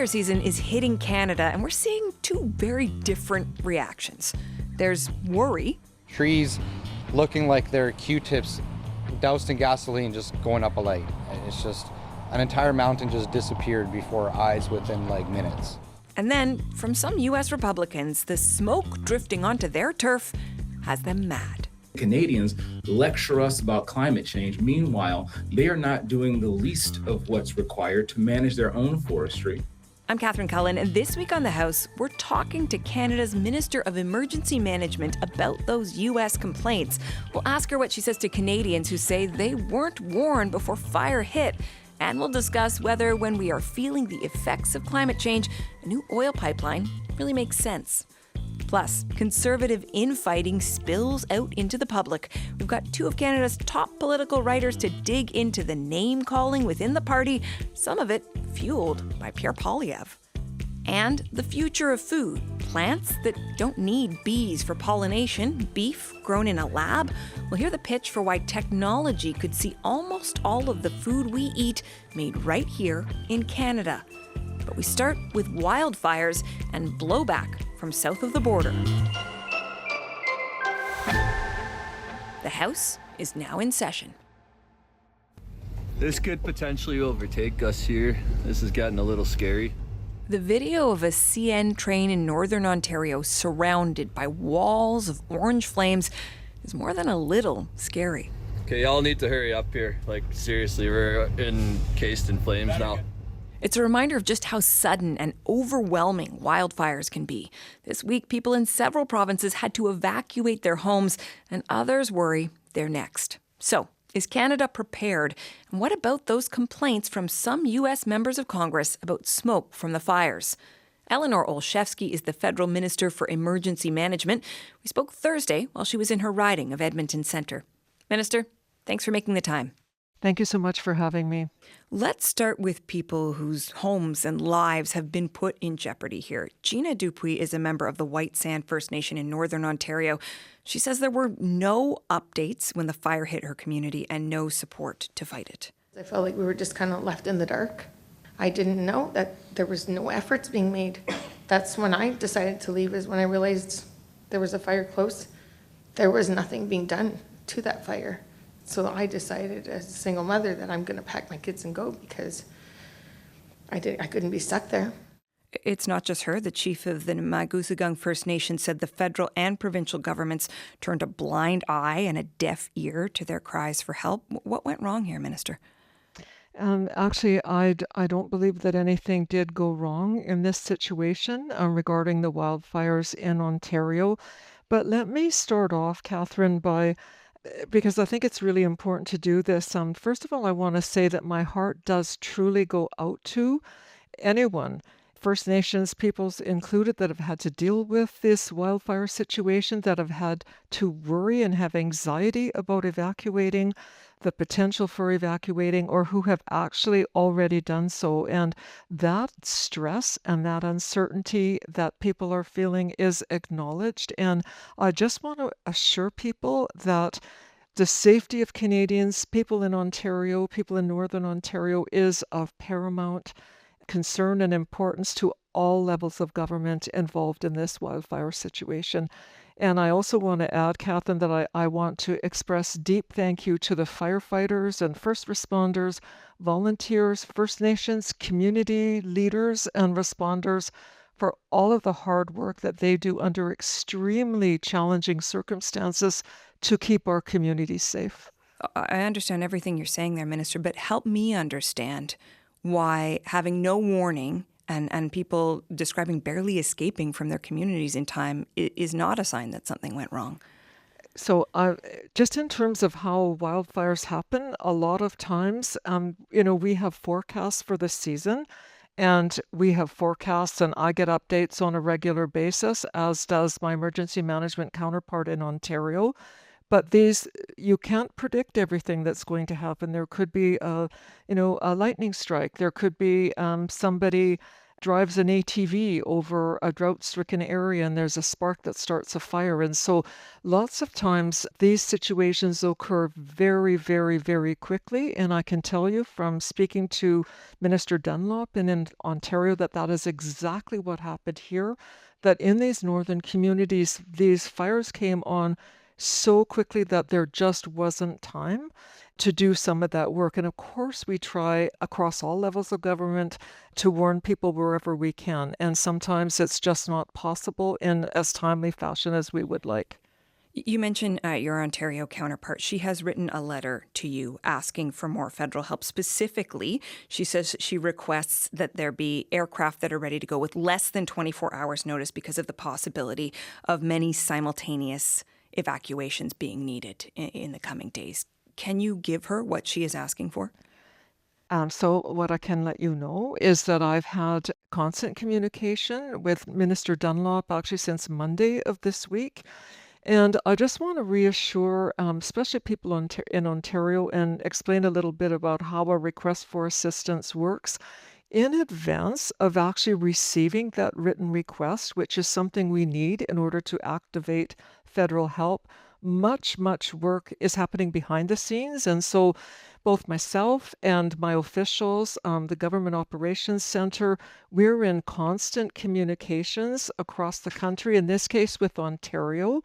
fire season is hitting Canada, and we're seeing two very different reactions. There's worry. Trees looking like they're Q-tips doused in gasoline just going up a light. It's just an entire mountain just disappeared before our eyes within minutes. And then, from some U.S. Republicans, the smoke drifting onto their turf has them mad. Canadians lecture us about climate change. Meanwhile, they are not doing the least of what's required to manage their own forestry. I'm Catherine Cullen, and this week on The House, we're talking to Canada's Minister of Emergency Management about those U.S. complaints. We'll ask her what she says to Canadians who say they weren't warned before fire hit. And we'll discuss whether, when we are feeling the effects of climate change, a new oil pipeline really makes sense. Plus, Conservative infighting spills out into the public. We've got two of Canada's top political writers to dig into the name-calling within the party, some of it fueled by Pierre Poilievre. And the future of food. Plants that don't need bees for pollination, beef grown in a lab. We'll hear the pitch for why technology could see almost all of the food we eat made right here in Canada. But we start with wildfires and blowback from south of the border. The House is now in session. This could potentially overtake us here. This is getting a little scary. The video of a CN train in northern Ontario surrounded by walls of orange flames is more than a little scary. Okay, y'all need to hurry up here. Seriously, we're encased in flames now. It's a reminder of just how sudden and overwhelming wildfires can be. This week, people in several provinces had to evacuate their homes, and others worry they're next. So, is Canada prepared? And what about those complaints from some U.S. members of Congress about smoke from the fires? Eleanor Olszewski is the Federal Minister for Emergency Management. We spoke Thursday while she was in her riding of Edmonton Centre. Minister, thanks for making the time. Thank you so much for having me. Let's start with people whose homes and lives have been put in jeopardy here. Gina Dupuis is a member of the White Sand First Nation in Northern Ontario. She says there were no updates when the fire hit her community and no support to fight it. I felt like we were just kind of left in the dark. I didn't know that there was no efforts being made. That's when I decided to leave, is when I realized there was a fire close. There was nothing being done to that fire. So I decided as a single mother that I'm going to pack my kids and go, because I couldn't be stuck there. It's not just her. The chief of the Namagusagung First Nation said the federal and provincial governments turned a blind eye and a deaf ear to their cries for help. What went wrong here, Minister? Actually, I don't believe that anything did go wrong in this situation regarding the wildfires in Ontario. But let me start off, Catherine, because I think it's really important to do this. First of all, I want to say that my heart does truly go out to anyone, First Nations peoples included, that have had to deal with this wildfire situation, that have had to worry and have anxiety about evacuating, the potential for evacuating, or who have actually already done so. And that stress and that uncertainty that people are feeling is acknowledged. And I just want to assure people that the safety of Canadians, people in Ontario, people in Northern Ontario, is of paramount concern and importance to all levels of government involved in this wildfire situation. And I also want to add, Catherine, that I want to express deep thank you to the firefighters and first responders, volunteers, First Nations, community leaders and responders for all of the hard work that they do under extremely challenging circumstances to keep our communities safe. I understand everything you're saying there, Minister, but help me understand why having no warning and people describing barely escaping from their communities in time is not a sign that something went wrong. So just in terms of how wildfires happen, a lot of times, we have forecasts for the season, and we have forecasts, and I get updates on a regular basis, as does my emergency management counterpart in Ontario. But you can't predict everything that's going to happen. There could be a lightning strike. There could be somebody drives an ATV over a drought-stricken area and there's a spark that starts a fire. And so lots of times these situations occur very, very, very quickly. And I can tell you from speaking to Minister Dunlop in Ontario that is exactly what happened here, that in these northern communities, these fires came on so quickly that there just wasn't time to do some of that work. And of course, we try across all levels of government to warn people wherever we can. And sometimes it's just not possible in as timely fashion as we would like. You mentioned your Ontario counterpart. She has written a letter to you asking for more federal help. Specifically, she says she requests that there be aircraft that are ready to go with less than 24 hours notice because of the possibility of many simultaneous evacuations being needed in the coming days. Can you give her what she is asking for? So what I can let you know is that I've had constant communication with Minister Dunlop actually since Monday of this week. And I just want to reassure, especially people in Ontario, and explain a little bit about how a request for assistance works in advance of actually receiving that written request, which is something we need in order to activate federal help. Much work is happening behind the scenes. And so both myself and my officials, the Government Operations Center, we're in constant communications across the country, in this case with Ontario,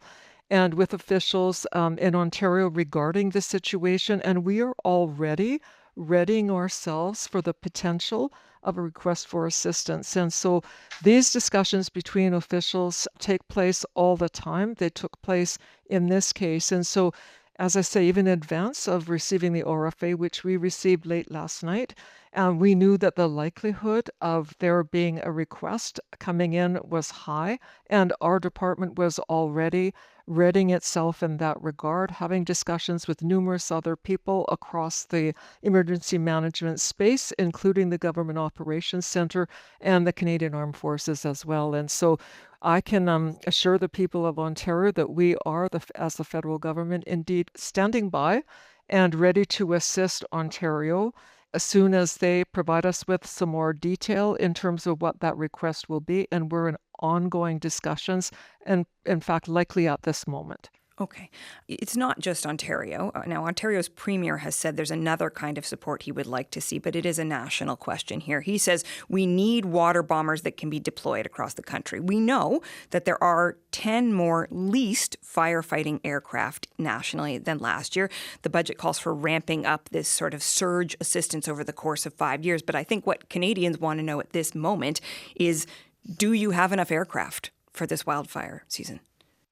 and with officials in Ontario regarding the situation. And we are already readying ourselves for the potential of a request for assistance. And so these discussions between officials take place all the time. They took place in this case. And so, as I say, even in advance of receiving the RFA, which we received late last night, we knew that the likelihood of there being a request coming in was high, and our department was already readying itself in that regard, having discussions with numerous other people across the emergency management space, including the Government Operations Center and the Canadian Armed Forces as well. And so I can assure the people of Ontario that we are, as the federal government, indeed standing by and ready to assist Ontario as soon as they provide us with some more detail in terms of what that request will be. And we're in ongoing discussions, and in fact, likely at this moment. Okay. It's not just Ontario. Now, Ontario's premier has said there's another kind of support he would like to see, but it is a national question here. He says we need water bombers that can be deployed across the country. We know that there are 10 more leased firefighting aircraft nationally than last year. The budget calls for ramping up this sort of surge assistance over the course of 5 years. But I think what Canadians want to know at this moment is, do you have enough aircraft for this wildfire season?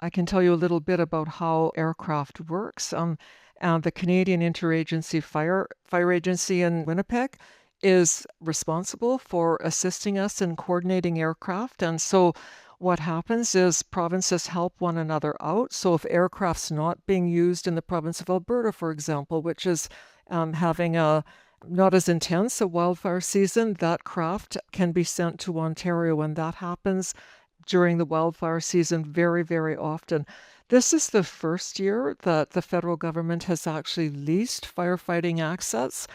I can tell you a little bit about how aircraft works. The Canadian Interagency Fire Agency in Winnipeg is responsible for assisting us in coordinating aircraft. And so what happens is provinces help one another out. So if aircraft's not being used in the province of Alberta, for example, which is having a not as intense a wildfire season, that craft can be sent to Ontario, and that happens during the wildfire season very, very often. This is the first year that the federal government has actually leased firefighting assets,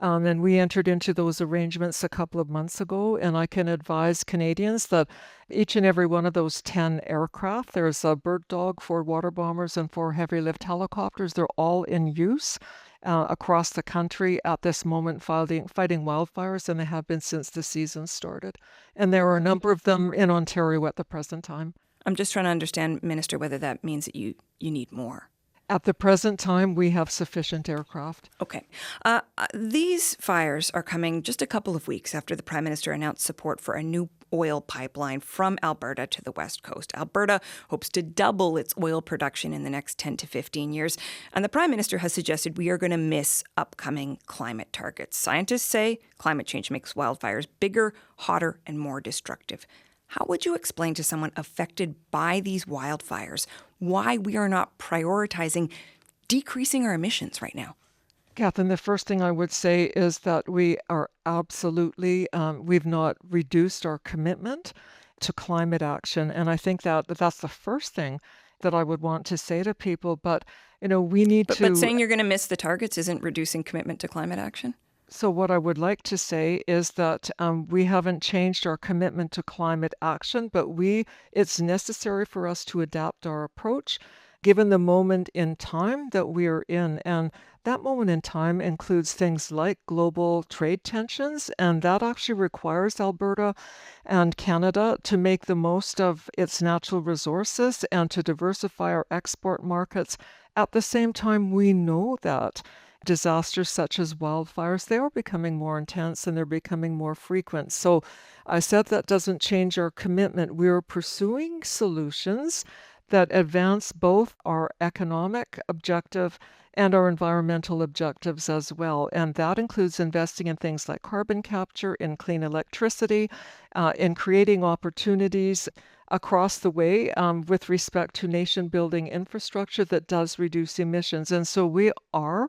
and we entered into those arrangements a couple of months ago, and I can advise Canadians that each and every one of those 10 aircraft, there's a Bird Dog, 4 water bombers, and 4 heavy lift helicopters, they're all in use across the country at this moment fighting wildfires, and they have been since the season started. And there are a number of them in Ontario at the present time. I'm just trying to understand, Minister, whether that means that you need more. At the present time, we have sufficient aircraft. Okay. These fires are coming just a couple of weeks after the Prime Minister announced support for a new oil pipeline from Alberta to the West Coast. Alberta hopes to double its oil production in the next 10 to 15 years. And the Prime Minister has suggested we are going to miss upcoming climate targets. Scientists say climate change makes wildfires bigger, hotter, and more destructive. How would you explain to someone affected by these wildfires why we are not prioritizing decreasing our emissions right now? Catherine, the first thing I would say is that we are absolutely, we've not reduced our commitment to climate action. And I think that that's the first thing that I would want to say to people. But, we need to... But saying you're going to miss the targets isn't reducing commitment to climate action? So what I would like to say is that we haven't changed our commitment to climate action, but it's necessary for us to adapt our approach given the moment in time that we are in. And that moment in time includes things like global trade tensions, and that actually requires Alberta and Canada to make the most of its natural resources and to diversify our export markets. At the same time, we know that disasters such as wildfires, they are becoming more intense and they're becoming more frequent. So I said that doesn't change our commitment. We're pursuing solutions that advance both our economic objective and our environmental objectives as well. And that includes investing in things like carbon capture, in clean electricity, in creating opportunities across the way with respect to nation-building infrastructure that does reduce emissions. And so we are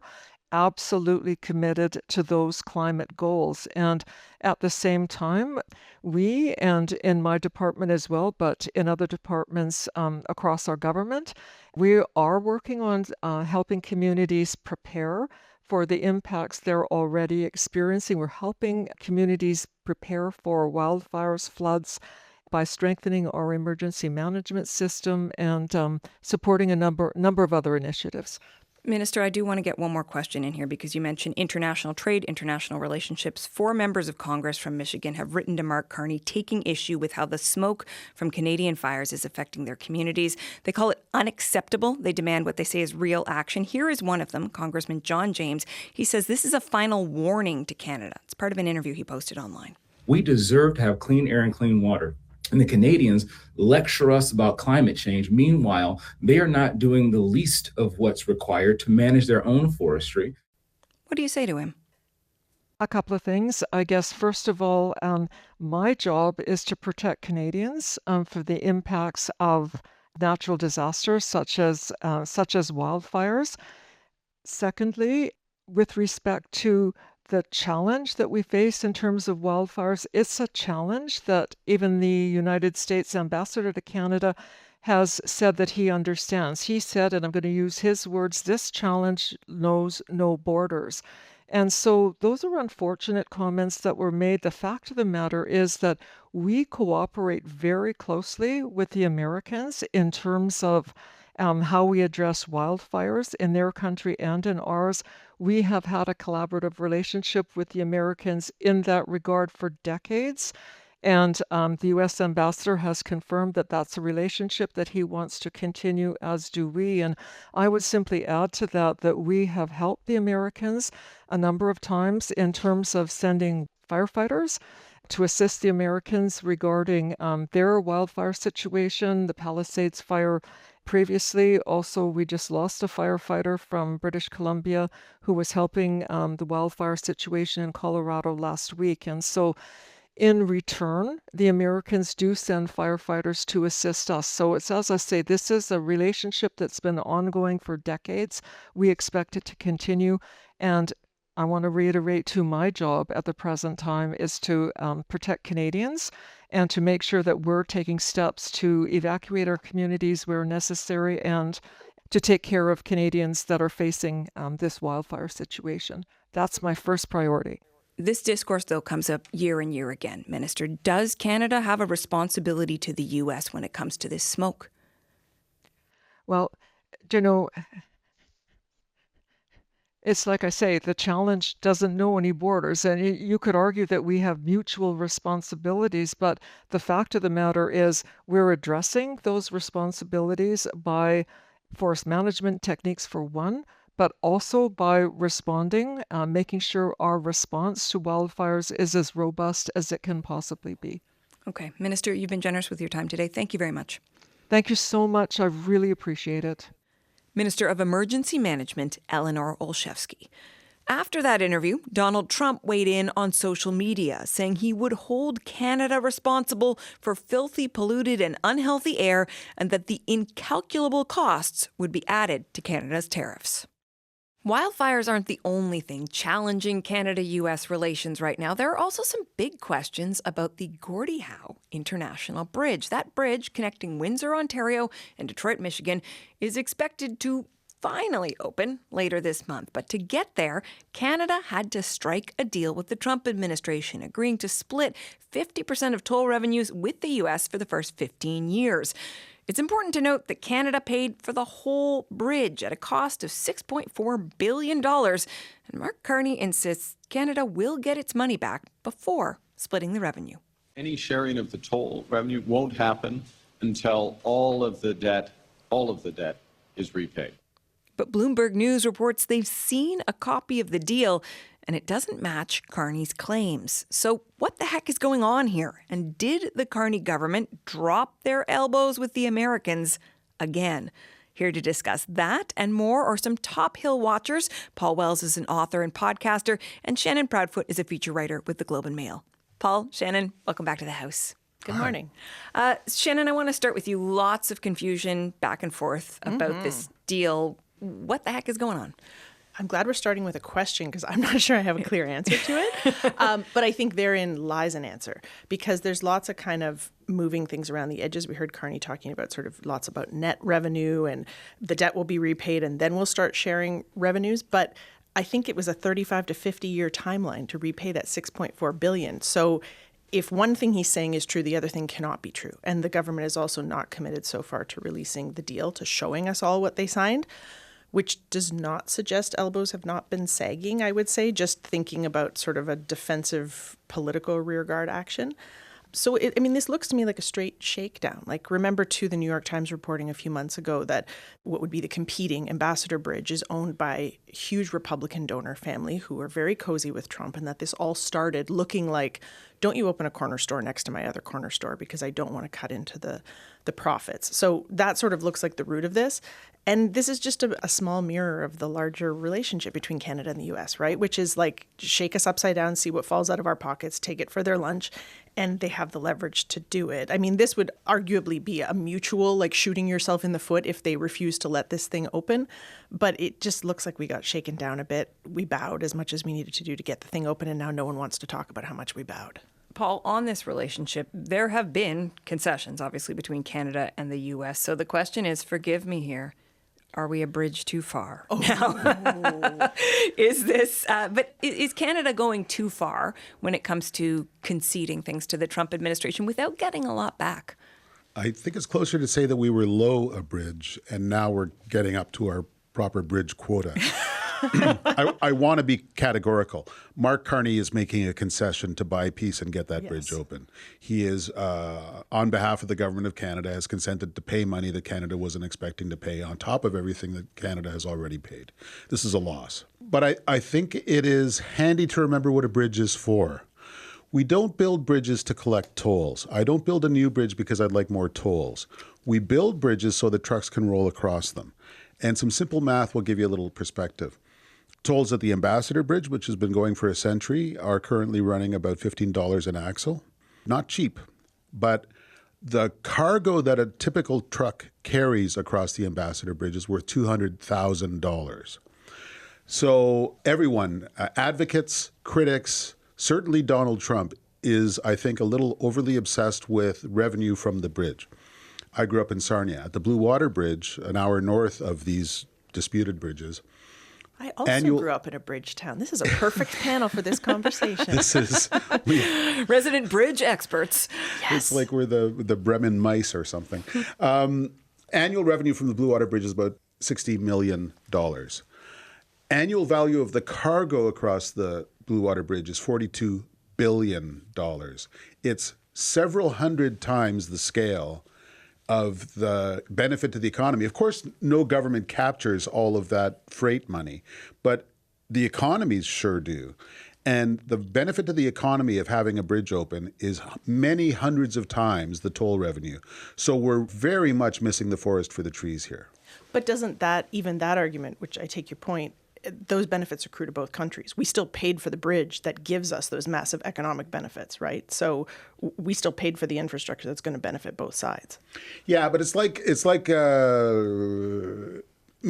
absolutely committed to those climate goals. And at the same time, we, and in my department as well, but in other departments across our government, we are working on helping communities prepare for the impacts they're already experiencing. We're helping communities prepare for wildfires, floods, by strengthening our emergency management system and supporting a number of other initiatives. Minister, I do want to get one more question in here because you mentioned international trade, international relationships. 4 members of Congress from Michigan have written to Mark Carney taking issue with how the smoke from Canadian fires is affecting their communities. They call it unacceptable. They demand what they say is real action. Here is one of them, Congressman John James. He says this is a final warning to Canada. It's part of an interview he posted online. We deserve to have clean air and clean water. And the Canadians lecture us about climate change. Meanwhile, they are not doing the least of what's required to manage their own forestry. What do you say to him? A couple of things. I guess, first of all, my job is to protect Canadians for the impacts of natural disasters such as wildfires. Secondly, with respect to the challenge that we face in terms of wildfires, it's a challenge that even the United States ambassador to Canada has said that he understands. He said, and I'm going to use his words, this challenge knows no borders. And so those are unfortunate comments that were made. The fact of the matter is that we cooperate very closely with the Americans in terms of how we address wildfires in their country and in ours. We have had a collaborative relationship with the Americans in that regard for decades. And the U.S. ambassador has confirmed that that's a relationship that he wants to continue, as do we. And I would simply add to that we have helped the Americans a number of times in terms of sending firefighters to assist the Americans regarding their wildfire situation, the Palisades fire previously. Also, we just lost a firefighter from British Columbia who was helping the wildfire situation in Colorado last week. And so in return, the Americans do send firefighters to assist us. So it's, as I say, this is a relationship that's been ongoing for decades. We expect it to continue. And I want to reiterate too, my job at the present time is to protect Canadians and to make sure that we're taking steps to evacuate our communities where necessary and to take care of Canadians that are facing this wildfire situation. That's my first priority. This discourse, though, comes up year and year again. Minister, does Canada have a responsibility to the U.S. when it comes to this smoke? Well, you know, it's like I say, the challenge doesn't know any borders. And you could argue that we have mutual responsibilities, but the fact of the matter is we're addressing those responsibilities by forest management techniques for one, but also by responding, making sure our response to wildfires is as robust as it can possibly be. Okay. Minister, you've been generous with your time today. Thank you very much. Thank you so much. I really appreciate it. Minister of Emergency Management, Eleanor Olszewski. After that interview, Donald Trump weighed in on social media, saying he would hold Canada responsible for filthy, polluted, and unhealthy air, and that the incalculable costs would be added to Canada's tariffs. Wildfires aren't the only thing challenging Canada-U.S. relations right now. There are also some big questions about the Gordie Howe International Bridge. That bridge connecting Windsor, Ontario, and Detroit, Michigan, is expected to finally open later this month. But to get there, Canada had to strike a deal with the Trump administration, agreeing to split 50% of toll revenues with the U.S. for the first 15 years. It's important to note that Canada paid for the whole bridge at a cost of $6.4 billion. And Mark Carney insists Canada will get its money back before splitting the revenue. Any sharing of the toll revenue won't happen until all of the debt is repaid. But Bloomberg News reports they've seen a copy of the deal, and it doesn't match Carney's claims. So what the heck is going on here? And did the Carney government drop their elbows with the Americans again? Here to discuss that and more are some top Hill watchers. Paul Wells is an author and podcaster, and Shannon Proudfoot is a feature writer with the Globe and Mail. Paul, Shannon, welcome back to the House. Good morning. Shannon, I want to start with you. Lots of confusion back and forth about this deal. What the heck is going on? I'm glad we're starting with a question because I'm not sure I have a clear answer to it. But I think therein lies an answer because there's lots of kind of moving things around the edges. We heard Carney talking about sort of lots about net revenue and the debt will be repaid and then we'll start sharing revenues. But I think it was a 35 to 50 year timeline to repay that $6.4 billion. So if one thing he's saying is true, the other thing cannot be true. And the government is also not committed so far to releasing the deal, to showing us all what they signed, which does not suggest elbows have not been sagging, I would say, just thinking about sort of a defensive political rearguard action. So, this looks to me like a straight shakedown. Like, remember, too, the New York Times reporting a few months ago that what would be the competing Ambassador Bridge is owned by a huge Republican donor family who are very cozy with Trump, and that this all started looking like, don't you open a corner store next to my other corner store because I don't want to cut into the profits. So that sort of looks like the root of this. And this is just a small mirror of the larger relationship between Canada and the U.S., right? Which is like, shake us upside down, see what falls out of our pockets, take it for their lunch, and they have the leverage to do it. I mean, this would arguably be a mutual, like shooting yourself in the foot if they refuse to let this thing open. But it just looks like we got shaken down a bit. We bowed as much as we needed to do to get the thing open, and now no one wants to talk about how much we bowed. Paul, on this relationship, there have been concessions, obviously, between Canada and the U.S. So the question is, forgive me here, are we a bridge too far? Oh. Now, is Canada going too far when it comes to conceding things to the Trump administration without getting a lot back? I think it's closer to say that we were low a bridge and now we're getting up to our proper bridge quota. I want to be categorical. Mark Carney is making a concession to buy peace and get that bridge open. He is, on behalf of the government of Canada, has consented to pay money that Canada wasn't expecting to pay on top of everything that Canada has already paid. This is a loss. But I think it is handy to remember what a bridge is for. We don't build bridges to collect tolls. I don't build a new bridge because I'd like more tolls. We build bridges so that trucks can roll across them. And some simple math will give you a little perspective. Tolls at the Ambassador Bridge, which has been going for a century, are currently running about $15 an axle. Not cheap, but the cargo that a typical truck carries across the Ambassador Bridge is worth $200,000. So everyone, advocates, critics, certainly Donald Trump is, I think, a little overly obsessed with revenue from the bridge. I grew up in Sarnia. At the Blue Water Bridge, an hour north of these disputed bridges, I also grew up in a bridge town. This is a perfect panel for this conversation. This is resident bridge experts. Yes. It's like we're the Bremen mice or something. Annual revenue from the Blue Water Bridge is about $60 million. Annual value of the cargo across the Blue Water Bridge is $42 billion. It's several hundred times the scale of the benefit to the economy. Of course, no government captures all of that freight money, but the economies sure do. And the benefit to the economy of having a bridge open is many hundreds of times the toll revenue. So we're very much missing the forest for the trees here. But doesn't that argument, which I take your point, those benefits accrue to both countries. We still paid for the bridge that gives us those massive economic benefits, right? So we still paid for the infrastructure that's going to benefit both sides. Yeah, but it's like me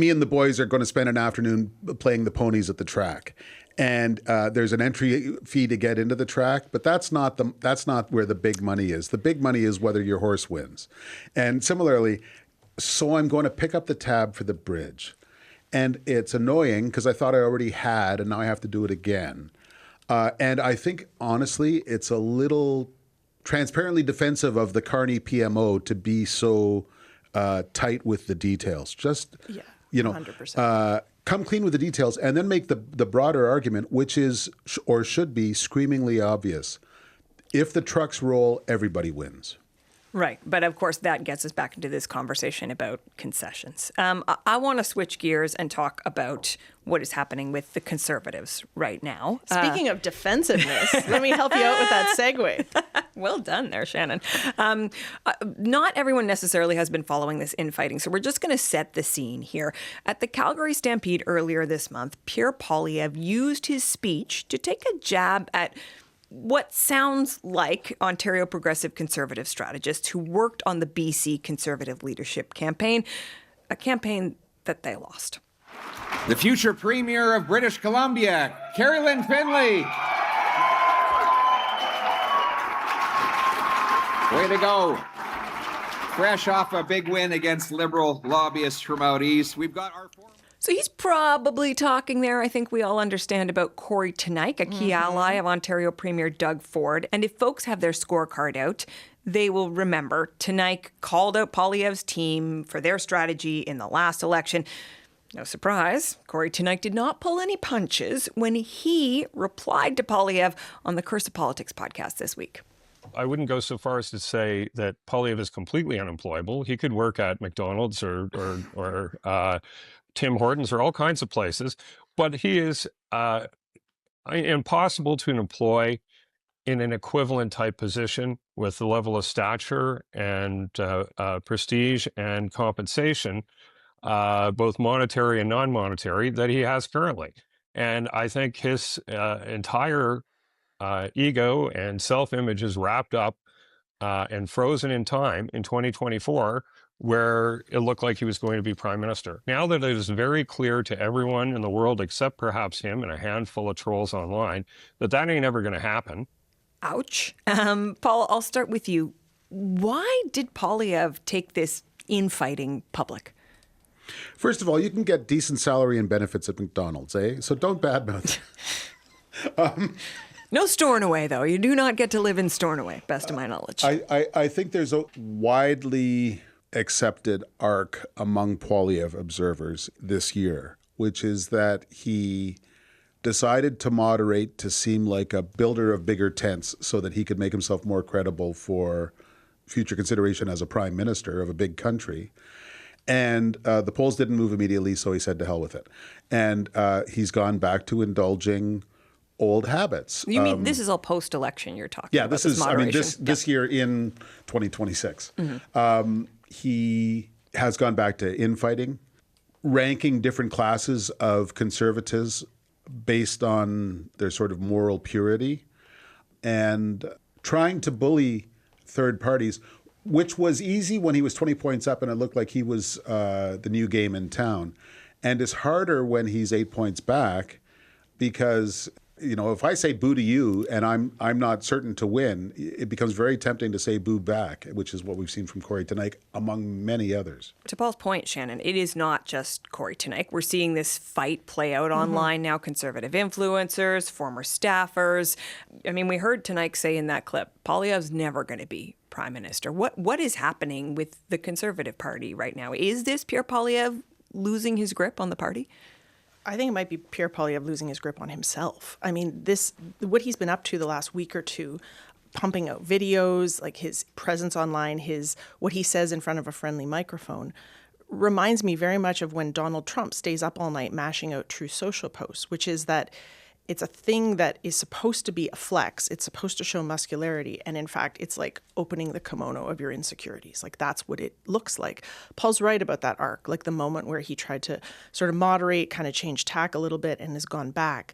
and the boys are going to spend an afternoon playing the ponies at the track. And there's an entry fee to get into the track, but that's not where the big money is. The big money is whether your horse wins. And similarly, so I'm going to pick up the tab for the bridge. And it's annoying because I thought I already had, and now I have to do it again. And I think, honestly, it's a little transparently defensive of the Carney PMO to be so tight with the details. Just, 100%. Come clean with the details and then make the broader argument, which is, or should be, screamingly obvious. If the trucks roll, everybody wins. Right. But of course, that gets us back into this conversation about concessions. I want to switch gears and talk about what is happening with the Conservatives right now. Speaking of defensiveness, let me help you out with that segue. Well done there, Shannon. Not everyone necessarily has been following this infighting, so we're just going to set the scene here. At the Calgary Stampede earlier this month, Pierre Poilievre used his speech to take a jab at what sounds like Ontario Progressive Conservative strategists who worked on the BC Conservative Leadership Campaign, a campaign that they lost. The future Premier of British Columbia, Carolyn Finlay. Way to go. Fresh off a big win against Liberal lobbyists from out east. We've got our... So he's probably talking there, I think we all understand, about Corey Teneycke, a key ally of Ontario Premier Doug Ford. And if folks have their scorecard out, they will remember Teneycke called out Poilievre's team for their strategy in the last election. No surprise, Corey Teneycke did not pull any punches when he replied to Poilievre on the Curse of Politics podcast this week. I wouldn't go so far as to say that Poilievre is completely unemployable. He could work at McDonald's or Tim Hortons or all kinds of places, but he is impossible to employ in an equivalent type position with the level of stature and prestige and compensation, both monetary and non-monetary, that he has currently. And I think his entire ego and self-image is wrapped up and frozen in time in 2024, where it looked like he was going to be prime minister. Now that it is very clear to everyone in the world, except perhaps him and a handful of trolls online, that ain't ever going to happen. Ouch. Paul, I'll start with you. Why did Poilievre take this infighting public? First of all, you can get decent salary and benefits at McDonald's, eh? So don't badmouth. No Stornoway, though. You do not get to live in Stornoway, best of my knowledge. I think there's a widely accepted arc among Poilievre observers this year, which is that he decided to moderate to seem like a builder of bigger tents so that he could make himself more credible for future consideration as a prime minister of a big country. And the polls didn't move immediately, so he said to hell with it. And he's gone back to indulging old habits. You mean this is all post-election you're talking about? Yeah, this is, this year in 2026. Mm-hmm. He has gone back to infighting, ranking different classes of conservatives based on their sort of moral purity, and trying to bully third parties, which was easy when he was 20 points up and it looked like he was the new game in town, and is harder when he's 8 points back, because if I say boo to you and I'm not certain to win, it becomes very tempting to say boo back, which is what we've seen from Corey Teneycke, among many others. To Paul's point, Shannon, it is not just Corey Teneycke. We're seeing this fight play out online now. Conservative influencers, former staffers. I mean, we heard Teneycke say in that clip, Poilievre's never going to be prime minister. What is happening with the Conservative Party right now? Is this Pierre Poilievre losing his grip on the party? I think it might be Pierre Poilievre losing his grip on himself. I mean, what he's been up to the last week or two, pumping out videos, like his presence online, what he says in front of a friendly microphone, reminds me very much of when Donald Trump stays up all night mashing out True Social posts, which is that it's a thing that is supposed to be a flex. It's supposed to show muscularity. And in fact, it's like opening the kimono of your insecurities. Like, that's what it looks like. Paul's right about that arc, like the moment where he tried to sort of moderate, kind of change tack a little bit and has gone back.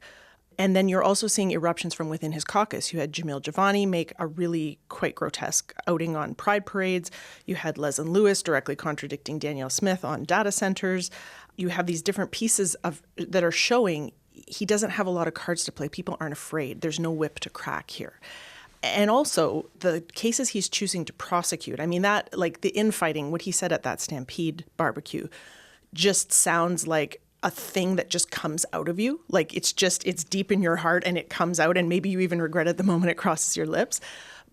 And then you're also seeing eruptions from within his caucus. You had Jamil Javani make a really quite grotesque outing on pride parades. You had Leslyn Lewis directly contradicting Danielle Smith on data centers. You have these different pieces that are showing he doesn't have a lot of cards to play. People aren't afraid. There's no whip to crack here. And also the cases he's choosing to prosecute. I mean, that, like the infighting, what he said at that Stampede barbecue just sounds like a thing that just comes out of you. Like it's deep in your heart and it comes out, and maybe you even regret it the moment it crosses your lips.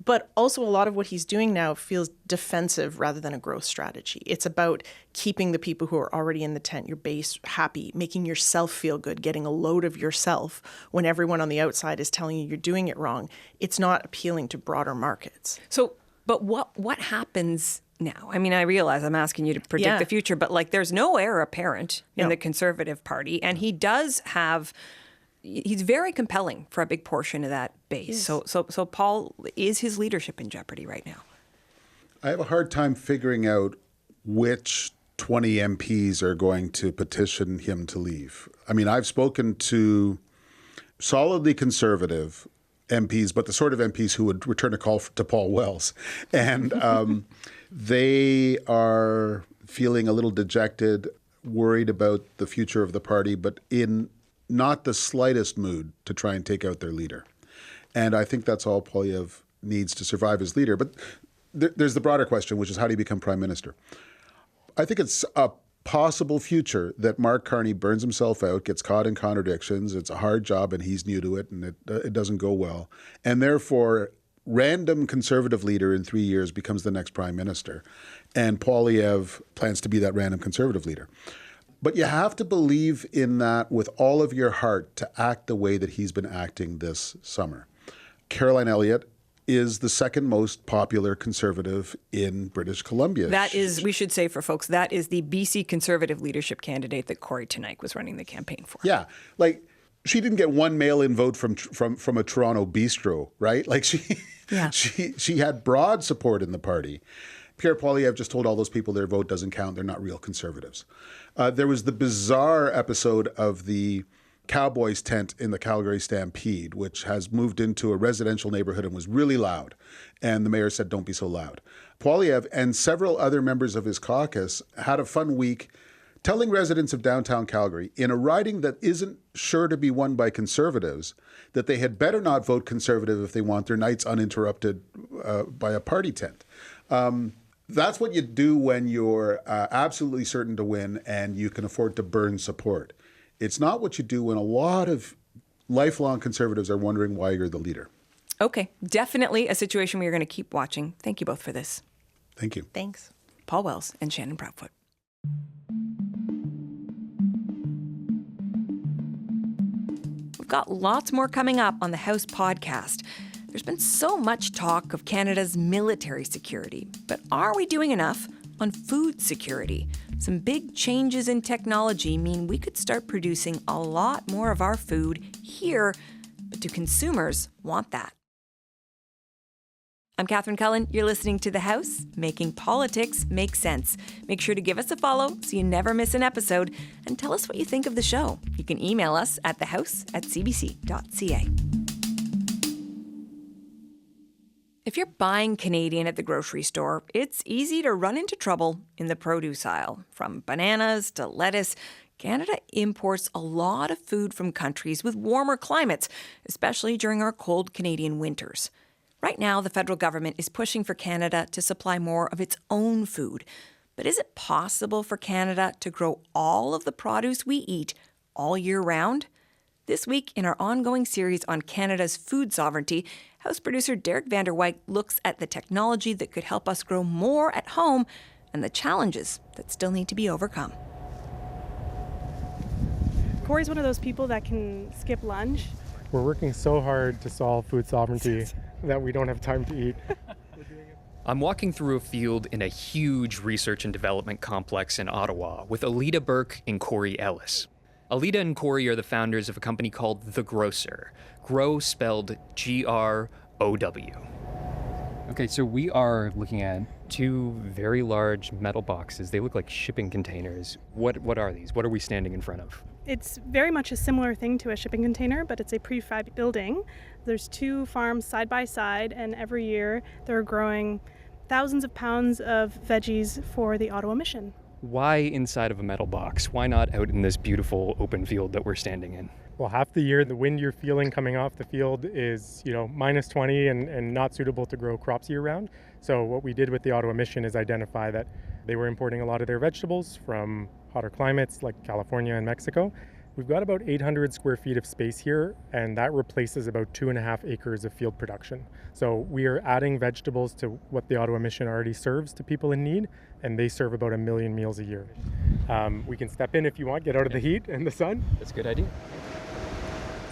But also a lot of what he's doing now feels defensive rather than a growth strategy. It's about keeping the people who are already in the tent, your base, happy, making yourself feel good, getting a load of yourself when everyone on the outside is telling you you're doing it wrong. It's not appealing to broader markets. So, but what happens now? I mean, I realize I'm asking you to predict the future, but like there's no heir apparent in the Conservative Party, and he does have... He's very compelling for a big portion of that base. So Paul, is his leadership in jeopardy right now? I have a hard time figuring out which 20 MPs are going to petition him to leave. I mean, I've spoken to solidly Conservative MPs, but the sort of MPs who would return a call to Paul Wells. And they are feeling a little dejected, worried about the future of the party, but in not the slightest mood to try and take out their leader. And I think that's all Poilievre needs to survive as leader. But there's the broader question, which is how do you become prime minister? I think it's a possible future that Mark Carney burns himself out, gets caught in contradictions. It's a hard job and he's new to it and it doesn't go well. And therefore, random Conservative leader in 3 years becomes the next prime minister. And Poilievre plans to be that random Conservative leader. But you have to believe in that with all of your heart to act the way that he's been acting this summer. Caroline Elliott is the second most popular Conservative in British Columbia. That is, we should say for folks, that is the BC Conservative leadership candidate that Corey Teneycke was running the campaign for. Yeah, like she didn't get one mail-in vote from a Toronto bistro, right? Like she had broad support in the party. Pierre Poilievre just told all those people their vote doesn't count. They're not real Conservatives. There was the bizarre episode of the Cowboys tent in the Calgary Stampede, which has moved into a residential neighborhood and was really loud. And the mayor said, don't be so loud. Poilievre and several other members of his caucus had a fun week telling residents of downtown Calgary, in a riding that isn't sure to be won by Conservatives, that they had better not vote Conservative if they want their nights uninterrupted by a party tent. That's what you do when you're absolutely certain to win and you can afford to burn support. It's not what you do when a lot of lifelong Conservatives are wondering why you're the leader. Okay, definitely a situation we are going to keep watching. Thank you both for this. Thank you. Thanks. Paul Wells and Shannon Proudfoot. We've got lots more coming up on the House podcast. There's been so much talk of Canada's military security, but are we doing enough on food security? Some big changes in technology mean we could start producing a lot more of our food here, but do consumers want that? I'm Catherine Cullen. You're listening to The House, making politics make sense. Make sure to give us a follow so you never miss an episode, and tell us what you think of the show. You can email us at thehouse@cbc.ca. If you're buying Canadian at the grocery store, it's easy to run into trouble in the produce aisle. From bananas to lettuce, Canada imports a lot of food from countries with warmer climates, especially during our cold Canadian winters. Right now, the federal government is pushing for Canada to supply more of its own food. But is it possible for Canada to grow all of the produce we eat all year round? This week, in our ongoing series on Canada's food sovereignty, House producer Derek Vander Wyk looks at the technology that could help us grow more at home and the challenges that still need to be overcome. Corey's one of those people that can skip lunch. We're working so hard to solve food sovereignty that we don't have time to eat. I'm walking through a field in a huge research and development complex in Ottawa with Alita Burke and Corey Ellis. Alita and Corey are the founders of a company called The Grocer. Grow spelled G-R-O-W. Okay, so we are looking at two very large metal boxes. They look like shipping containers. What are these? What are we standing in front of? It's very much a similar thing to a shipping container, but it's a prefab building. There's two farms side by side, and every year they're growing thousands of pounds of veggies for the Ottawa mission. Why inside of a metal box? Why not out in this beautiful open field that we're standing in? Well, half the year, the wind you're feeling coming off the field is, minus 20 and not suitable to grow crops year round. So what we did with the Ottawa mission is identify that they were importing a lot of their vegetables from hotter climates like California and Mexico. We've got about 800 square feet of space here, and that replaces about 2.5 acres of field production. So we are adding vegetables to what the Ottawa Mission already serves to people in need, and they serve about 1 million meals a year. We can step in if you want, get out of the heat and the sun. That's a good idea.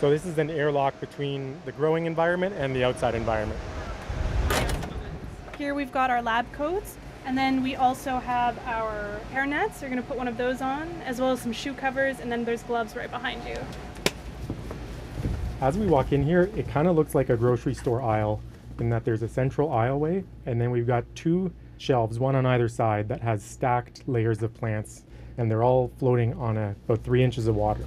So this is an airlock between the growing environment and the outside environment. Here we've got our lab coats, and then we also have our hair nets. We're going to put one of those on, as well as some shoe covers, and then there's gloves right behind you. As we walk in here, it kind of looks like a grocery store aisle in that there's a central aisleway, and then we've got 2 shelves, one on either side, that has stacked layers of plants, and they're all floating on about 3 inches of water.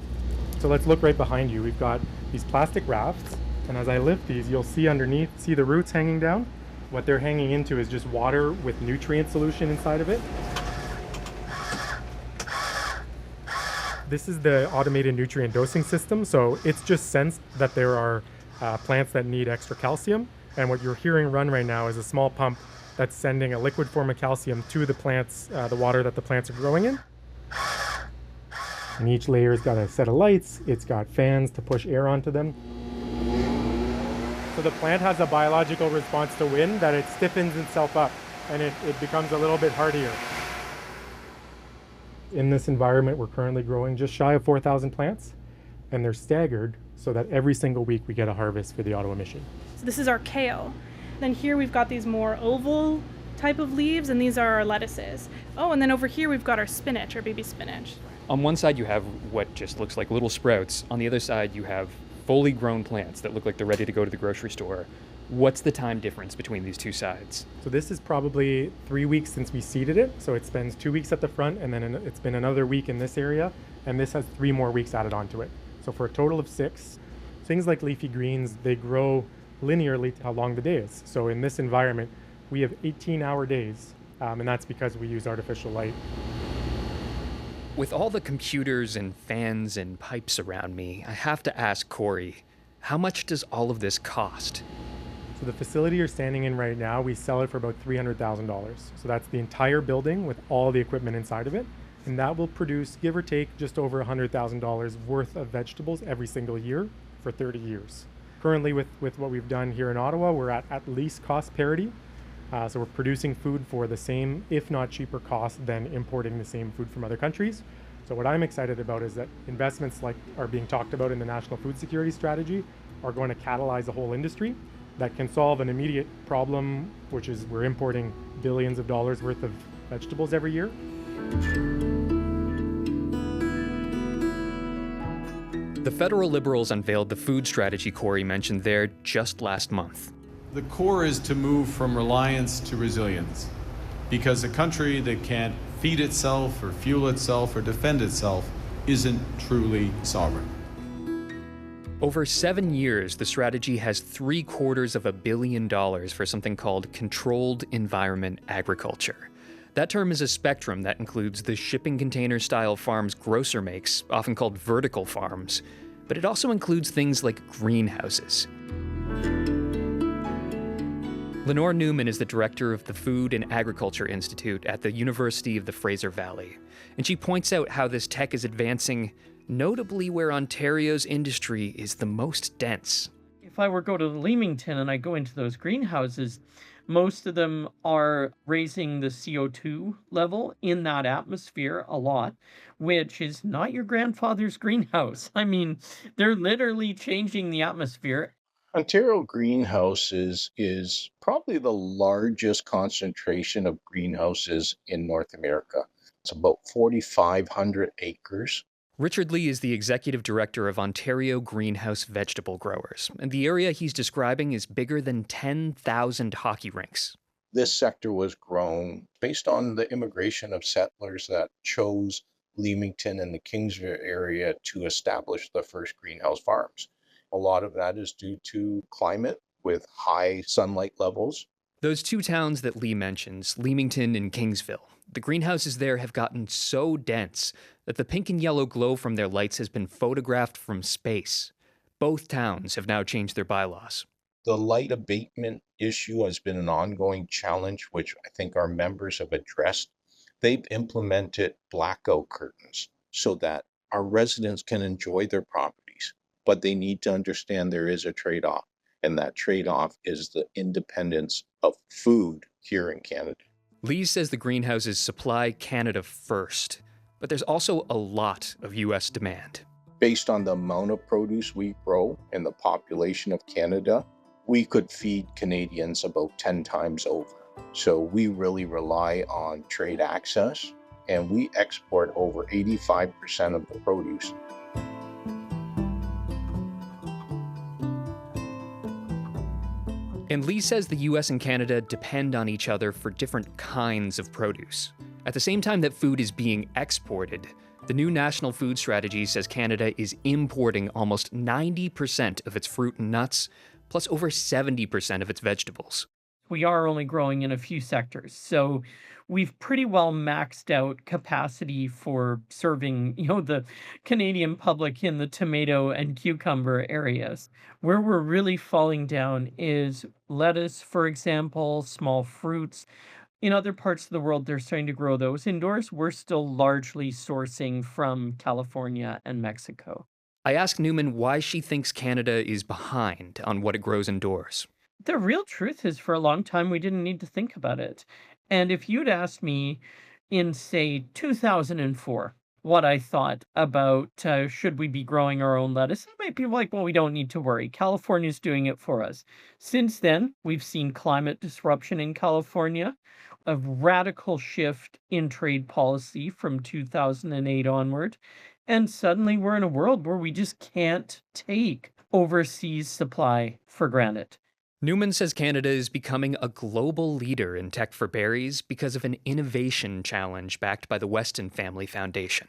So let's look right behind you. We've got these plastic rafts, and as I lift these, you'll see underneath, see the roots hanging down? What they're hanging into is just water with nutrient solution inside of it. This is the automated nutrient dosing system, so it's just sensed that there are plants that need extra calcium, and what you're hearing run right now is a small pump that's sending a liquid form of calcium to the plants, the water that the plants are growing in. And each layer's got a set of lights, it's got fans to push air onto them. So the plant has a biological response to wind that it stiffens itself up and it becomes a little bit hardier. In this environment, we're currently growing just shy of 4,000 plants, and they're staggered so that every single week we get a harvest for the Ottawa Mission. So this is our kale. Then here we've got these more oval type of leaves, and these are our lettuces. Oh, and then over here we've got our spinach, our baby spinach. On one side you have what just looks like little sprouts. On the other side you have fully grown plants that look like they're ready to go to the grocery store. What's the time difference between these two sides? So this is probably 3 weeks since we seeded it. So it spends 2 weeks at the front, and then it's been another week in this area, and this has 3 more weeks added onto it. So for a total of 6. Things like leafy greens, they grow linearly to how long the day is. So in this environment, we have 18-hour days, and that's because we use artificial light. With all the computers and fans and pipes around me, I have to ask Corey, how much does all of this cost? So the facility you're standing in right now, we sell it for about $300,000. So that's the entire building with all the equipment inside of it. And that will produce, give or take, just over $100,000 worth of vegetables every single year for 30 years. Currently, with what we've done here in Ottawa, we're at least cost parity. So we're producing food for the same, if not cheaper cost than importing the same food from other countries. So what I'm excited about is that investments like are being talked about in the National Food Security Strategy are going to catalyze a whole industry that can solve an immediate problem, which is we're importing billions of dollars worth of vegetables every year. The federal Liberals unveiled the food strategy Corey mentioned there just last month. The core is to move from reliance to resilience, because a country that can't feed itself or fuel itself or defend itself isn't truly sovereign. Over 7 years, the strategy has $750 million for something called controlled environment agriculture. That term is a spectrum that includes the shipping container style farms grocer makes, often called vertical farms, but it also includes things like greenhouses. Lenore Newman is the director of the Food and Agriculture Institute at the University of the Fraser Valley, and she points out how this tech is advancing, notably where Ontario's industry is the most dense. If I were to go to Leamington and I go into those greenhouses, most of them are raising the CO2 level in that atmosphere a lot, which is not your grandfather's greenhouse. I mean, they're literally changing the atmosphere. Ontario greenhouses is probably the largest concentration of greenhouses in North America. It's about 4,500 acres. Richard Lee is the executive director of Ontario Greenhouse Vegetable Growers, and the area he's describing is bigger than 10,000 hockey rinks. This sector was grown based on the immigration of settlers that chose Leamington and the Kingsville area to establish the first greenhouse farms. A lot of that is due to climate with high sunlight levels. Those two towns that Lee mentions, Leamington and Kingsville, the greenhouses there have gotten so dense that the pink and yellow glow from their lights has been photographed from space. Both towns have now changed their bylaws. The light abatement issue has been an ongoing challenge, which I think our members have addressed They've implemented blackout curtains so that our residents can enjoy their properties, but they need to understand there is a trade-off, and that trade-off is the independence of food here in Canada. Lee says the greenhouses supply Canada first, but there's also a lot of U.S. demand. Based on the amount of produce we grow and the population of Canada, we could feed Canadians about 10 times over. So we really rely on trade access, and we export over 85% of the produce. And Lee says the US and Canada depend on each other for different kinds of produce. At the same time that food is being exported, the new national food strategy says Canada is importing almost 90% of its fruit and nuts, plus over 70% of its vegetables. We are only growing in a few sectors, so we've pretty well maxed out capacity for serving, the Canadian public in the tomato and cucumber areas. Where we're really falling down is lettuce, for example, small fruits. In other parts of the world, they're starting to grow those indoors. We're still largely sourcing from California and Mexico. I asked Newman why she thinks Canada is behind on what it grows indoors. The real truth is, for a long time, we didn't need to think about it. And if you'd asked me in, say, 2004, what I thought about should we be growing our own lettuce, I might be like, well, we don't need to worry. California's doing it for us. Since then, we've seen climate disruption in California, a radical shift in trade policy from 2008 onward, and suddenly we're in a world where we just can't take overseas supply for granted. Newman says Canada is becoming a global leader in tech for berries because of an innovation challenge backed by the Weston Family Foundation.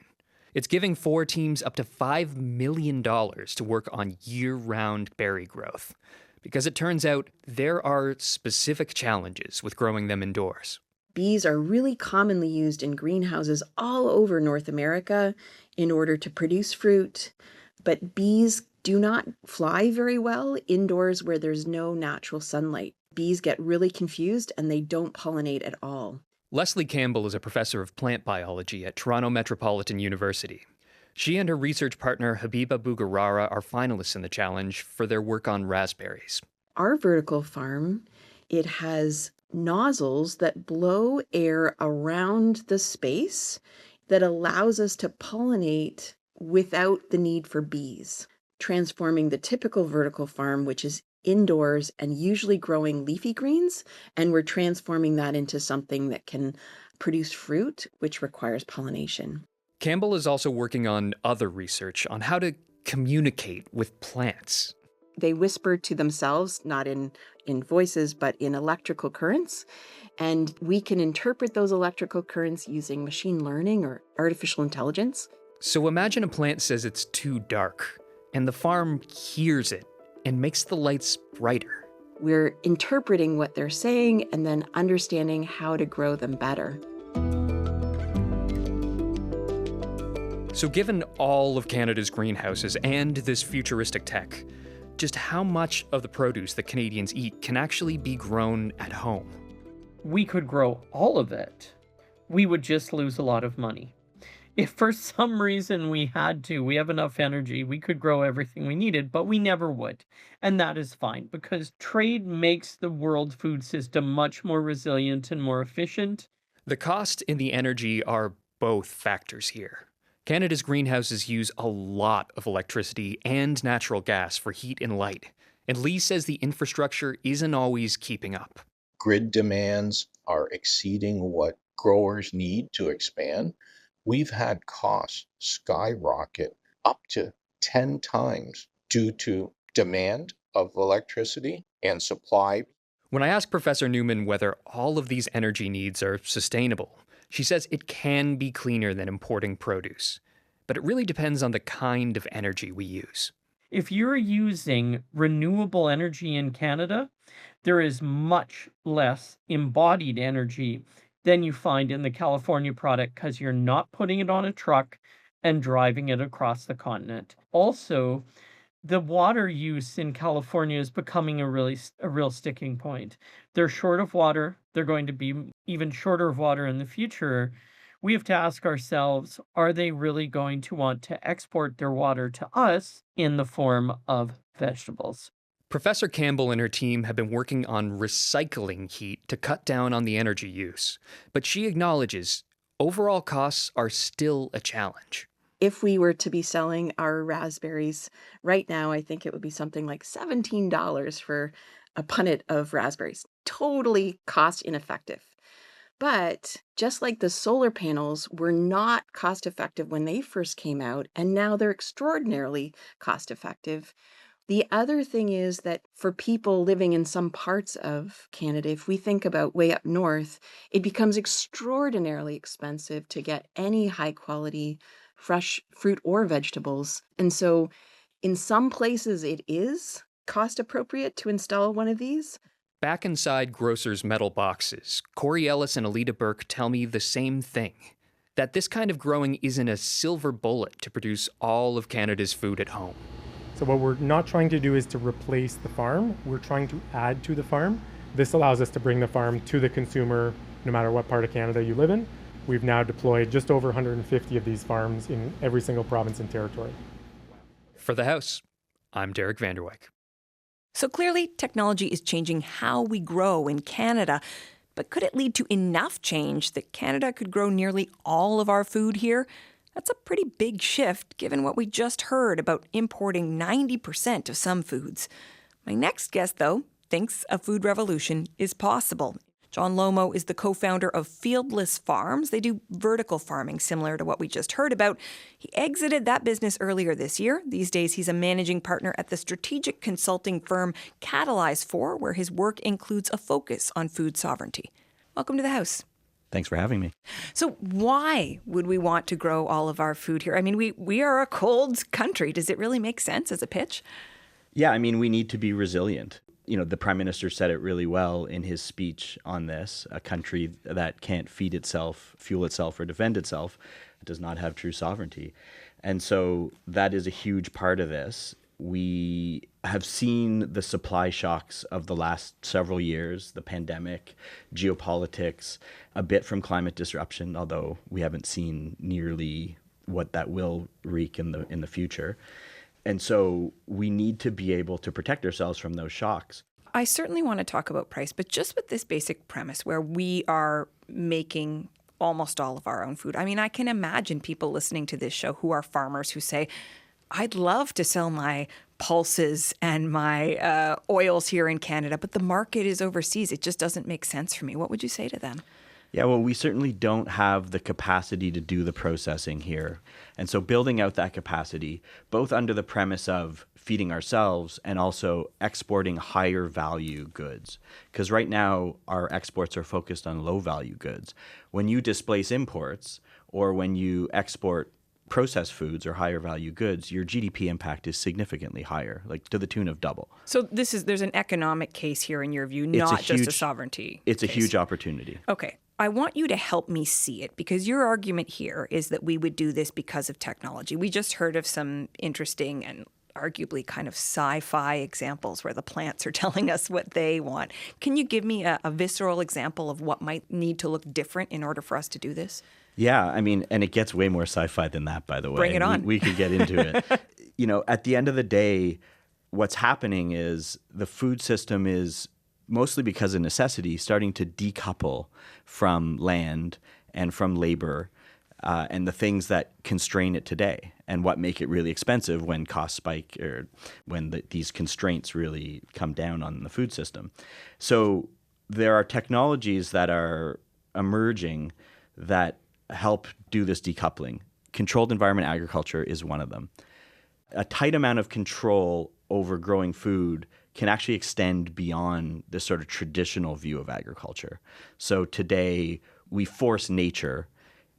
It's giving 4 teams up to $5 million to work on year-round berry growth, because it turns out there are specific challenges with growing them indoors. Bees are really commonly used in greenhouses all over North America in order to produce fruit, but bees do not fly very well indoors where there's no natural sunlight. Bees get really confused and they don't pollinate at all. Leslie Campbell is a professor of plant biology at Toronto Metropolitan University. She and her research partner Habiba Bougarara are finalists in the challenge for their work on raspberries. Our vertical farm, it has nozzles that blow air around the space that allows us to pollinate without the need for bees, transforming the typical vertical farm, which is indoors and usually growing leafy greens, and we're transforming that into something that can produce fruit, which requires pollination. Campbell is also working on other research on how to communicate with plants. They whisper to themselves, not in voices, but in electrical currents. And we can interpret those electrical currents using machine learning or artificial intelligence. So imagine a plant says it's too dark, and the farm hears it and makes the lights brighter. We're interpreting what they're saying and then understanding how to grow them better. So given all of Canada's greenhouses and this futuristic tech, just how much of the produce that Canadians eat can actually be grown at home? We could grow all of it. We would just lose a lot of money. If for some reason we had to, we have enough energy, we could grow everything we needed, but we never would. And that is fine, because trade makes the world food system much more resilient and more efficient. The cost and the energy are both factors here. Canada's greenhouses use a lot of electricity and natural gas for heat and light, and Lee says the infrastructure isn't always keeping up. Grid demands are exceeding what growers need to expand. We've had costs skyrocket up to 10 times due to demand of electricity and supply. When I asked Professor Newman whether all of these energy needs are sustainable, she says it can be cleaner than importing produce, but it really depends on the kind of energy we use. If you're using renewable energy in Canada, there is much less embodied energy than you find in the California product, because you're not putting it on a truck and driving it across the continent. Also, the water use in California is becoming a real sticking point. They're short of water. They're going to be even shorter of water in the future. we have to ask ourselves, are they really going to want to export their water to us in the form of vegetables? Professor Campbell and her team have been working on recycling heat to cut down on the energy use, but she acknowledges overall costs are still a challenge. If we were to be selling our raspberries right now, I think it would be something like $17 for a punnet of raspberries. Totally cost ineffective. But just like the solar panels were not cost effective when they first came out, and now they're extraordinarily cost effective. The other thing is that for people living in some parts of Canada, if we think about way up north, it becomes extraordinarily expensive to get any high quality fresh fruit or vegetables. And so in some places it is cost appropriate to install one of these. Back inside grocers' metal boxes, Corey Ellis and Alita Burke tell me the same thing, that this kind of growing isn't a silver bullet to produce all of Canada's food at home. So what we're not trying to do is to replace the farm, we're trying to add to the farm. This allows us to bring the farm to the consumer no matter what part of Canada you live in. We've now deployed just over 150 of these farms in every single province and territory. For The House, I'm Derek Vanderwyk. So clearly, technology is changing how we grow in Canada. But could it lead to enough change that Canada could grow nearly all of our food here? That's a pretty big shift, given what we just heard about importing 90% of some foods. My next guest, though, thinks a food revolution is possible. John Lomo is the co-founder of Fieldless Farms. They do vertical farming, similar to what we just heard about. He exited that business earlier this year. These days, he's a managing partner at the strategic consulting firm Catalyze 4, where his work includes a focus on food sovereignty. Welcome to the House. Thanks for having me. So why would we want to grow all of our food here? I mean, we are a cold country. Does it really make sense as a pitch? Yeah, I mean, we need to be resilient. You know, the Prime Minister said it really well in his speech on this. A country that can't feed itself, fuel itself, or defend itself does not have true sovereignty. And so that is a huge part of this. We have seen the supply shocks of the last several years, the pandemic, geopolitics, a bit from climate disruption, although we haven't seen nearly what that will wreak in the future. And so we need to be able to protect ourselves from those shocks. I certainly want to talk about price, but just with this basic premise where we are making almost all of our own food. I mean, I can imagine people listening to this show who are farmers who say, I'd love to sell my pulses and my oils here in Canada, but the market is overseas. It just doesn't make sense for me. What would you say to them? Yeah, well, we certainly don't have the capacity to do the processing here. And so building out that capacity, both under the premise of feeding ourselves and also exporting higher value goods. Because right now, our exports are focused on low value goods. When you displace imports or when you export processed foods or higher value goods, your GDP impact is significantly higher, like to the tune of double. So there's an economic case here in your view, not just a sovereignty It's case. a huge opportunity. Okay. I want you to help me see it because your argument here is that we would do this because of technology. We just heard of some interesting and arguably kind of sci-fi examples where the plants are telling us what they want. Can you give me a visceral example of what might need to look different in order for us to do this? Yeah, I mean, and it gets way more sci-fi than that, by the way. Bring it on. We could get into it. You know, at the end of the day, what's happening is the food system is mostly because of necessity, starting to decouple from land and from labor and the things that constrain it today and what make it really expensive when costs spike or when these constraints really come down on the food system. So there are technologies that are emerging that help do this decoupling. Controlled environment agriculture is one of them. A tight amount of control over growing food can actually extend beyond the sort of traditional view of agriculture. So today we force nature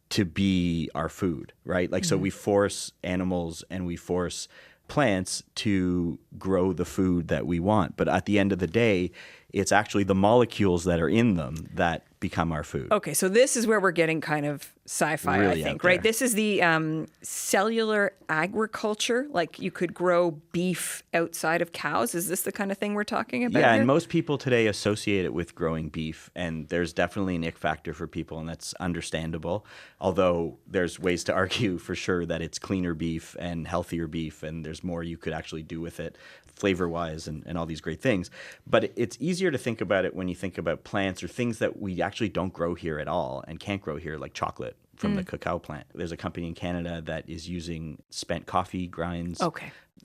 to be our food, right? Like, so we force animals and we force plants to grow the food that we want. But at the end of the day, It's actually the molecules that are in them that become our food. Okay, so this is where we're getting kind of sci-fi, Really I think, out there. right? This is the cellular agriculture. Like you could grow beef outside of cows. Is this the kind of thing we're talking about Yeah, here? and most people today associate it with growing beef, and there's definitely an ick factor for people, and that's understandable. Although there's ways to argue for sure that it's cleaner beef and healthier beef, and there's more you could actually do with it flavor-wise and all these great things. But it's easier to think about it when you think about plants or things that we actually don't grow here at all and can't grow here, like chocolate from the cacao plant. There's a company in Canada that is using spent coffee grinds,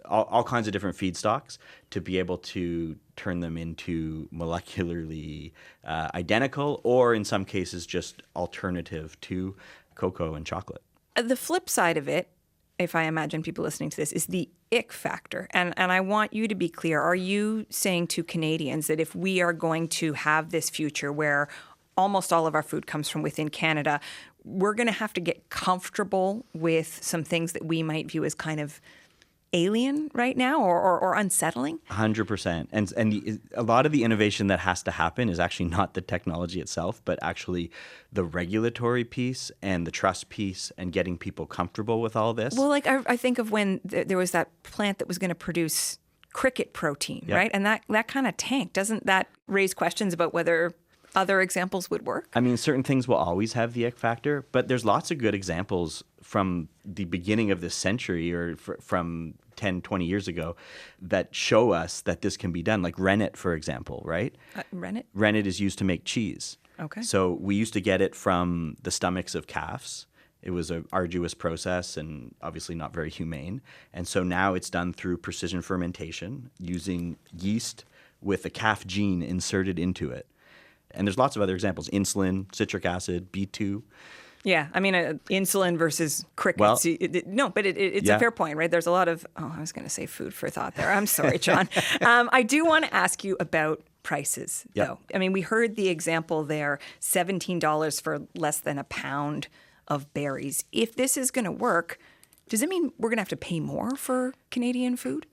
all kinds of different feedstocks to be able to turn them into molecularly identical, or in some cases just alternative to cocoa and chocolate. The flip side of it, if I imagine people listening to this, is the ick factor. And I want you to be clear. Are you saying to Canadians that if we are going to have this future where almost all of our food comes from within Canada, we're going to have to get comfortable with some things that we might view as kind of alien right now or unsettling? 100%. And a lot of the innovation that has to happen is actually not the technology itself, but actually the regulatory piece and the trust piece and getting people comfortable with all this. Well, like I think of when there was that plant that was going to produce cricket protein, right? And that kind of tanked. Doesn't that raise questions about whether other examples would work? I mean, certain things will always have the ick factor, but there's lots of good examples from the beginning of this century or from 10, 20 years ago that show us that this can be done. Like rennet, for example, right? Rennet? Rennet is used to make cheese. Okay. So we used to get it from the stomachs of calves. It was an arduous process and obviously not very humane. And so now it's done through precision fermentation using yeast with a calf gene inserted into it. And there's lots of other examples: insulin, citric acid, B2. Yeah, I mean, insulin versus crickets. Well, no, but it's a fair point, right? There's a lot of, I was going to say food for thought there. I'm sorry, John. I do want to ask you about prices, though. I mean, we heard the example there, $17 for less than a pound of berries. If this is going to work, does it mean we're going to have to pay more for Canadian food?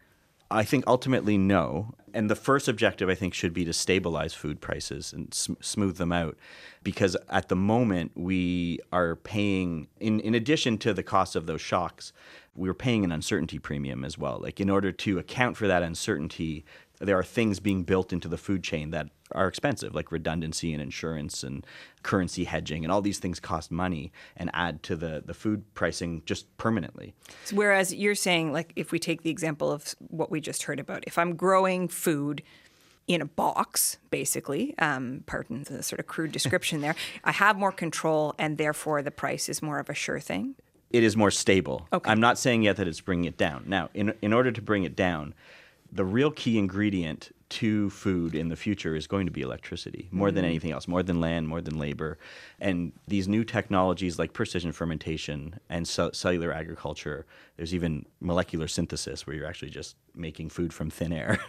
I think ultimately no. And the first objective, I think, should be to stabilize food prices and smooth them out. Because at the moment, we are paying, in addition to the cost of those shocks, we're paying an uncertainty premium as well. Like in order to account for that uncertainty, there are things being built into the food chain that are expensive, like redundancy and insurance and currency hedging, and all these things cost money and add to the food pricing just permanently. So whereas you're saying, like, if we take the example of what we just heard about, if I'm growing food in a box, basically, pardon the sort of crude description there, I have more control and therefore the price is more of a sure thing? It is more stable. Okay. I'm not saying yet that it's bringing it down. Now, in order to bring it down, the real key ingredient to food in the future is going to be electricity, more than anything else, more than land, more than labor. And these new technologies like precision fermentation and cellular agriculture, there's even molecular synthesis where you're actually just making food from thin air.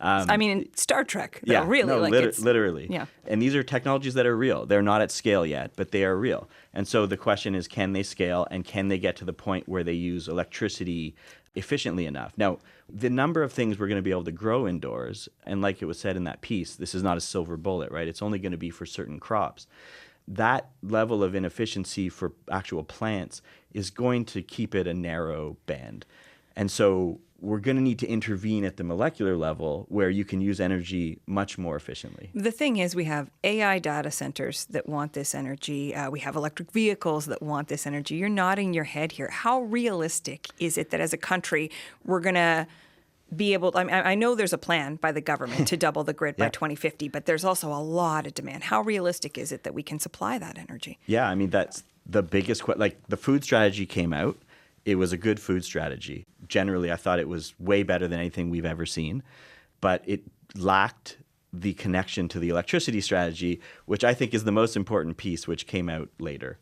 I mean, Star Trek, though, Yeah, really. no, literally. Yeah. And these are technologies that are real. They're not at scale yet, but they are real. And so the question is, can they scale and can they get to the point where they use electricity efficiently enough? Now, the number of things we're going to be able to grow indoors, and like it was said in that piece, this is not a silver bullet, right? It's only going to be for certain crops. That level of inefficiency for actual plants is going to keep it a narrow band. And so we're going to need to intervene at the molecular level where you can use energy much more efficiently. The thing is, we have AI data centers that want this energy. We have electric vehicles that want this energy. You're nodding your head here. How realistic is it that as a country, we're going to be able to, I know there's a plan by the government to double the grid by 2050, but there's also a lot of demand. How realistic is it that we can supply that energy? Yeah, I mean, that's the biggest question. Like the food strategy came out. It was a good food strategy. Generally, I thought it was way better than anything we've ever seen, but it lacked the connection to the electricity strategy, which I think is the most important piece, which came out later.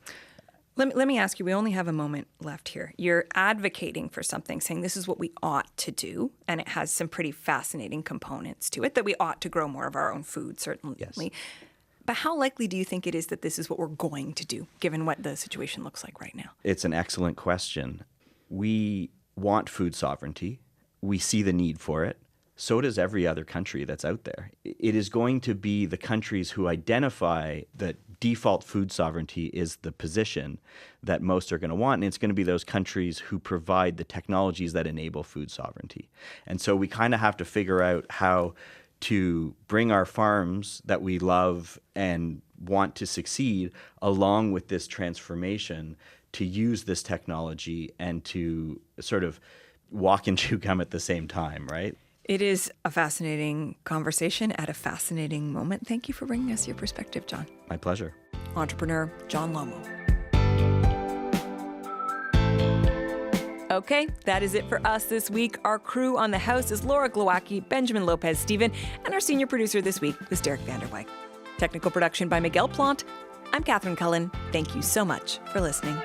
Let me ask you, we only have a moment left here. You're advocating for something, saying this is what we ought to do, and it has some pretty fascinating components to it, that we ought to grow more of our own food, certainly. Yes. But how likely do you think it is that this is what we're going to do, given what the situation looks like right now? It's an excellent question. We want food sovereignty. We see the need for it. so does every other country that's out there. It is going to be the countries who identify that default food sovereignty is the position that most are going to want, and it's going to be those countries who provide the technologies that enable food sovereignty. And so we kind of have to figure out how to bring our farms that we love and want to succeed along with this transformation to use this technology and to sort of walk and chew gum at the same time, right? It is a fascinating conversation at a fascinating moment. Thank you for bringing us your perspective, John. My pleasure. Entrepreneur John Lomo. Okay, that is it for us this week. Our crew on the House is Laura Glowacki, Benjamin Lopez-Steven, and our senior producer this week was Derek Vanderwyk. Technical production by Miguel Plant. I'm Catherine Cullen. Thank you so much for listening.